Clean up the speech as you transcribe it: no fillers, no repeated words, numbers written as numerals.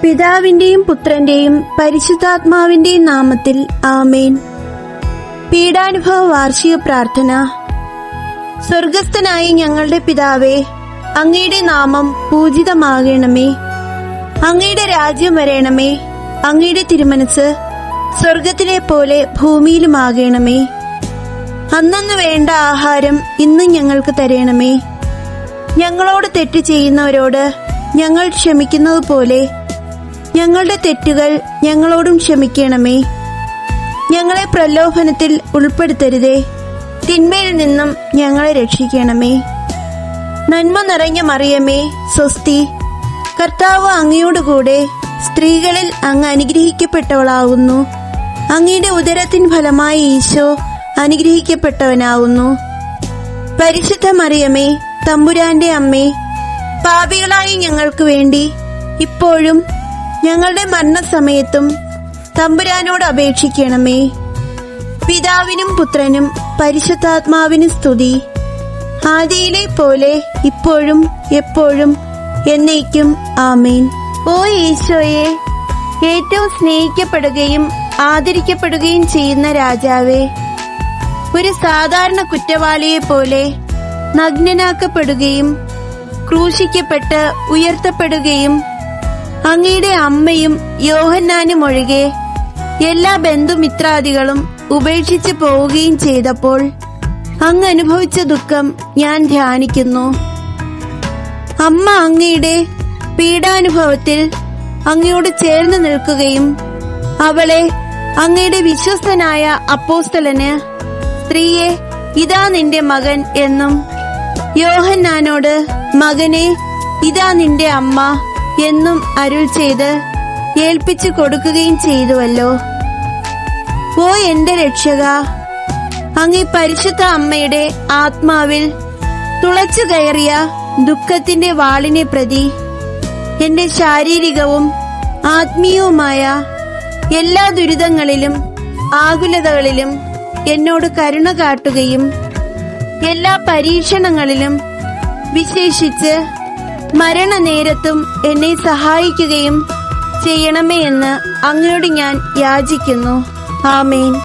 പിതാവിന്റെയും പുത്രന്റെയും പരിശുദ്ധാത്മാവിന്റെയും നാമത്തിൽ ആമേൻ. പീഡാനുഭവ വാർഷിക പ്രാർത്ഥന. സ്വർഗസ്ഥനായ ഞങ്ങളുടെ പിതാവേ, അങ്ങയുടെ നാമം പൂജിതമാകണമേ. അങ്ങയുടെ രാജ്യം വരേണമേ. അങ്ങയുടെ തിരുമനസ് സ്വർഗത്തിലെ പോലെ ഭൂമിയിലുമാകണമേ. അന്നന്ന് വേണ്ട ആഹാരം ഇന്ന് ഞങ്ങൾക്ക് തരണമേ. ഞങ്ങളോട് തെറ്റ് ചെയ്യുന്നവരോട് ഞങ്ങൾ ക്ഷമിക്കുന്നത് പോലെ ഞങ്ങളുടെ തെറ്റുകൾ ഞങ്ങളോടും ക്ഷമിക്കണമേ. ഞങ്ങളെ പ്രലോഭനത്തിൽ ഉൾപ്പെടുത്തരുതേ, തിന്മയിൽ നിന്നും ഞങ്ങളെ രക്ഷിക്കണമേ. നന്മ നിറഞ്ഞ മറിയമേ, സ്വസ്തി, കർത്താവ് അങ്ങയോടുകൂടെ സ്ത്രീകളിൽ അങ്ങ് അനുഗ്രഹിക്കപ്പെട്ടവളാകുന്നു. അങ്ങയുടെ ഉദരത്തിൻ ഫലമായ ഈശോ അനുഗ്രഹിക്കപ്പെട്ടവനാകുന്നു. പരിശുദ്ധ മറിയമേ, തമ്പുരാന്റെ അമ്മേ, പാപികളായ ഞങ്ങൾക്ക് വേണ്ടി ഇപ്പോഴും ഞങ്ങളുടെ മരണസമയത്തും തമ്പുരാനോട് അപേക്ഷിക്കണമേ. പിതാവിനും പുത്രനും പരിശുദ്ധാത്മാവിനും സ്തുതി, ആദിയിലെ പോലെ ഇപ്പോഴും എപ്പോഴും എന്നേക്കും ആമേൻ. ഓ ഈശോയെ, ഏറ്റവും സ്നേഹിക്കപ്പെടുകയും ആദരിക്കപ്പെടുകയും ചെയ്യുന്ന രാജാവേ, ഒരു സാധാരണ കുറ്റവാളിയെ പോലെ നഗ്നനാക്കപ്പെടുകയും ക്രൂശിക്കപ്പെട്ട് ഉയർത്തപ്പെടുകയും അങ്ങയുടെ അമ്മയും യോഹന്നാനും ഒഴികെ എല്ലാ ബന്ധുമിത്രാദികളും ഉപേക്ഷിച്ചു പോവുകയും ചെയ്തപ്പോൾ അങ്ങ് അനുഭവിച്ച ദുഃഖം ഞാൻ ധ്യാനിക്കുന്നു. അമ്മ അങ്ങയുടെ പീഡാനുഭവത്തിൽ അങ്ങയോട് ചേർന്ന് നിൽക്കുകയും അവളെ അങ്ങയുടെ വിശ്വസ്തനായ അപ്പോസ്തലന്, സ്ത്രീയെ, ഇതാ നിന്റെ മകൻ എന്നും, യോഹന്നാനോട്, മകനെ, ഇതാ നിന്റെ അമ്മ എന്നും അരുൾ ചെയ്ത് ഏൽപ്പിച്ചു കൊടുക്കുകയും ചെയ്തുവല്ലോ. ഓ എന്റെ രക്ഷക, അങ്ങ് പരിശുദ്ധ അമ്മയുടെ ആത്മാവിൽ തുളച്ചു കയറിയ ദുഃഖത്തിന്റെ വാളിനെ പ്രതി എന്റെ ശാരീരികവും ആത്മീയവുമായ എല്ലാ ദുരിതങ്ങളിലും ആകുലതകളിലും എന്നോട് കരുണ കാട്ടുകയും എല്ലാ പരീക്ഷണങ്ങളിലും വിശേഷിച്ച് മരണനേരത്തും എന്നെ സഹായിക്കുകയും ചെയ്യണമേ എന്ന് അങ്ങയോട് ഞാൻ യാചിക്കുന്നു. ആമേൻ.